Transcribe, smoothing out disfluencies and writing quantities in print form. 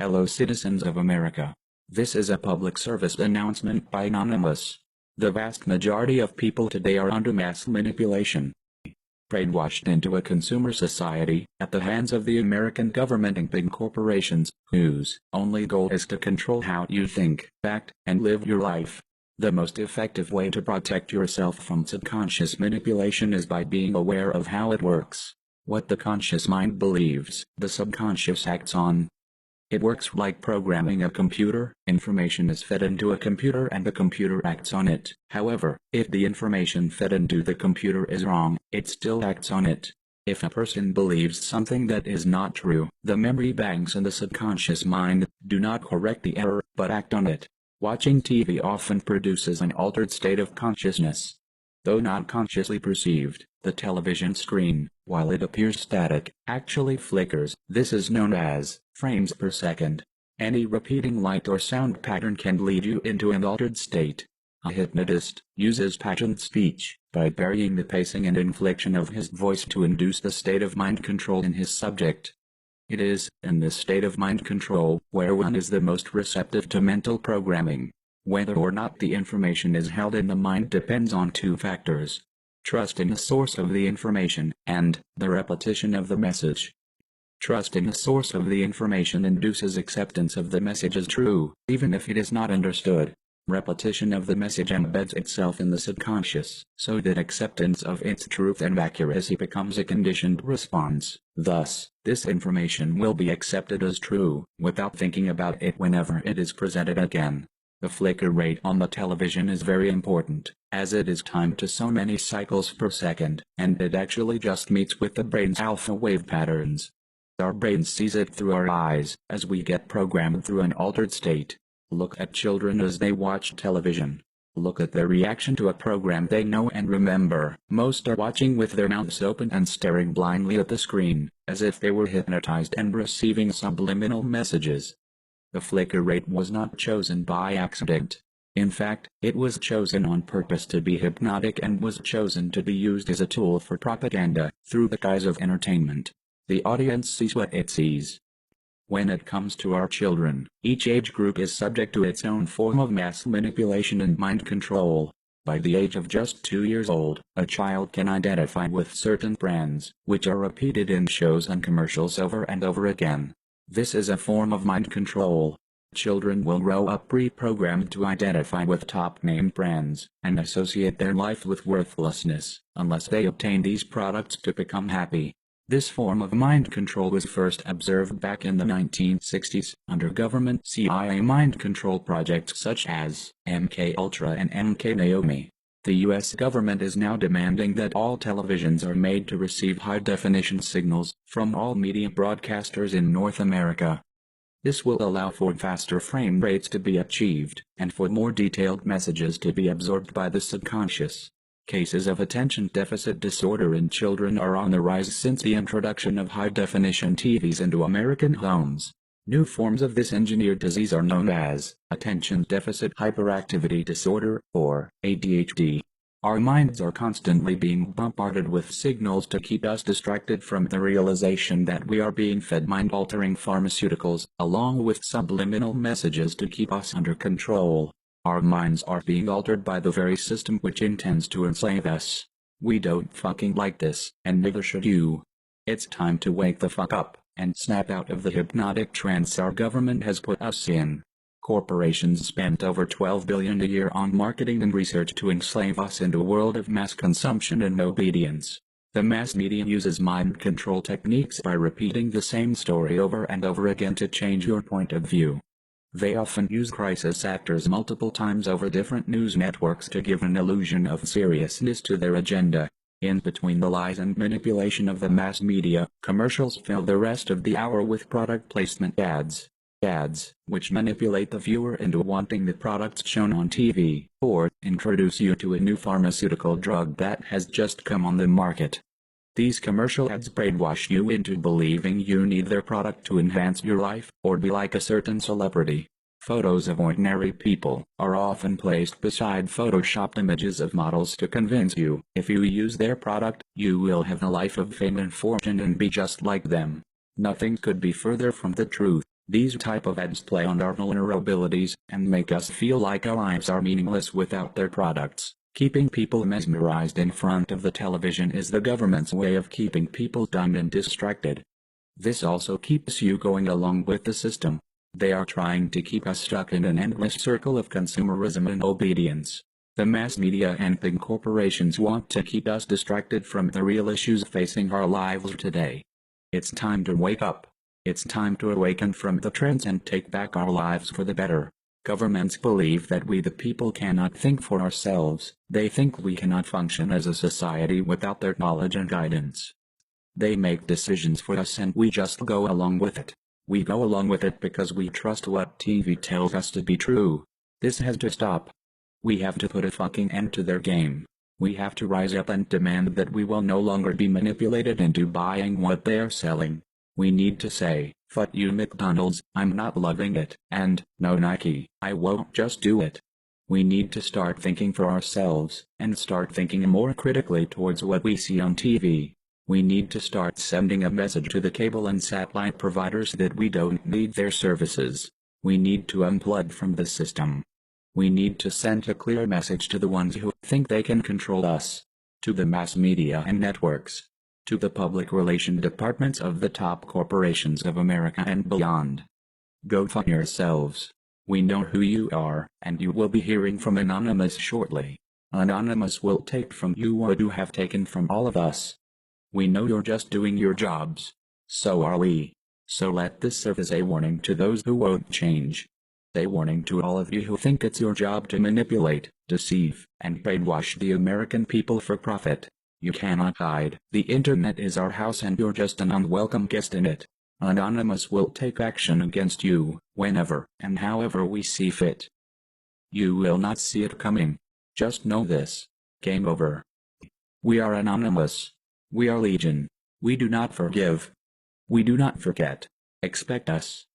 Hello citizens of America. This is a public service announcement by Anonymous. The vast majority of people today are under mass manipulation, brainwashed into a consumer society, at the hands of the American government and big corporations, whose only goal is to control how you think, act, and live your life. The most effective way to protect yourself from subconscious manipulation is by being aware of how it works. What the conscious mind believes, the subconscious acts on. It works like programming a computer. Information is fed into a computer and the computer acts on it. However, if the information fed into the computer is wrong, it still acts on it. If a person believes something that is not true, the memory banks in the subconscious mind do not correct the error, but act on it. Watching TV often produces an altered state of consciousness. Though not consciously perceived, the television screen, while it appears static, actually flickers. This is known as frames per second. Any repeating light or sound pattern can lead you into an altered state. A hypnotist uses patterned speech by varying the pacing and inflection of his voice to induce the state of mind control in his subject. It is, in this state of mind control, where one is the most receptive to mental programming. Whether or not the information is held in the mind depends on two factors: trust in the source of the information, and the repetition of the message. Trust in the source of the information induces acceptance of the message as true, even if it is not understood. Repetition of the message embeds itself in the subconscious, so that acceptance of its truth and accuracy becomes a conditioned response. Thus, this information will be accepted as true, without thinking about it whenever it is presented again. The flicker rate on the television is very important, as it is timed to so many cycles per second, and it actually just meets with the brain's alpha wave patterns. Our brain sees it through our eyes, as we get programmed through an altered state. Look at children as they watch television. Look at their reaction to a program they know and remember. Most are watching with their mouths open and staring blindly at the screen, as if they were hypnotized and receiving subliminal messages. The flicker rate was not chosen by accident. In fact, it was chosen on purpose to be hypnotic and was chosen to be used as a tool for propaganda, through the guise of entertainment. The audience sees what it sees. When it comes to our children, each age group is subject to its own form of mass manipulation and mind control. By the age of just 2 years old, a child can identify with certain brands, which are repeated in shows and commercials over and over again. This is a form of mind control. Children will grow up pre-programmed to identify with top-name brands, and associate their life with worthlessness, unless they obtain these products to become happy. This form of mind control was first observed back in the 1960s, under government CIA mind control projects such as MK Ultra and MK Naomi. The U.S. government is now demanding that all televisions are made to receive high-definition signals from all media broadcasters in North America. This will allow for faster frame rates to be achieved, and for more detailed messages to be absorbed by the subconscious. Cases of attention deficit disorder in children are on the rise since the introduction of high-definition TVs into American homes. New forms of this engineered disease are known as attention deficit hyperactivity disorder, or ADHD. Our minds are constantly being bombarded with signals to keep us distracted from the realization that we are being fed mind-altering pharmaceuticals, along with subliminal messages to keep us under control. Our minds are being altered by the very system which intends to enslave us. We don't fucking like this, and neither should you. It's time to wake the fuck up, and snap out of the hypnotic trance our government has put us in. Corporations spend over $12 billion a year on marketing and research to enslave us into a world of mass consumption and obedience. The mass media uses mind control techniques by repeating the same story over and over again to change your point of view. They often use crisis actors multiple times over different news networks to give an illusion of seriousness to their agenda. In between the lies and manipulation of the mass media, commercials fill the rest of the hour with product placement ads. Ads, which manipulate the viewer into wanting the products shown on TV, or introduce you to a new pharmaceutical drug that has just come on the market. These commercial ads brainwash you into believing you need their product to enhance your life, or be like a certain celebrity. Photos of ordinary people are often placed beside photoshopped images of models to convince you, if you use their product, you will have a life of fame and fortune and be just like them. Nothing could be further from the truth. These type of ads play on our vulnerabilities and make us feel like our lives are meaningless without their products. Keeping people mesmerized in front of the television is the government's way of keeping people dumb and distracted. This also keeps you going along with the system. They are trying to keep us stuck in an endless circle of consumerism and obedience. The mass media and big corporations want to keep us distracted from the real issues facing our lives today. It's time to wake up. It's time to awaken from the trends and take back our lives for the better. Governments believe that we the people cannot think for ourselves. They think we cannot function as a society without their knowledge and guidance. They make decisions for us and we just go along with it. We go along with it because we trust what TV tells us to be true. This has to stop. We have to put a fucking end to their game. We have to rise up and demand that we will no longer be manipulated into buying what they are selling. We need to say, "Fuck you McDonald's, I'm not loving it," and, "No Nike, I won't just do it." We need to start thinking for ourselves, and start thinking more critically towards what we see on TV. We need to start sending a message to the cable and satellite providers that we don't need their services. We need to unplug from the system. We need to send a clear message to the ones who think they can control us. To the mass media and networks. To the public relation departments of the top corporations of America and beyond. Go fuck yourselves. We know who you are, and you will be hearing from Anonymous shortly. Anonymous will take from you what you have taken from all of us. We know you're just doing your jobs. So are we. So let this serve as a warning to those who won't change. A warning to all of you who think it's your job to manipulate, deceive, and brainwash the American people for profit. You cannot hide. The internet is our house and you're just an unwelcome guest in it. Anonymous will take action against you, whenever and however we see fit. You will not see it coming. Just know this. Game over. We are Anonymous. We are Legion. We do not forgive. We do not forget. Expect us.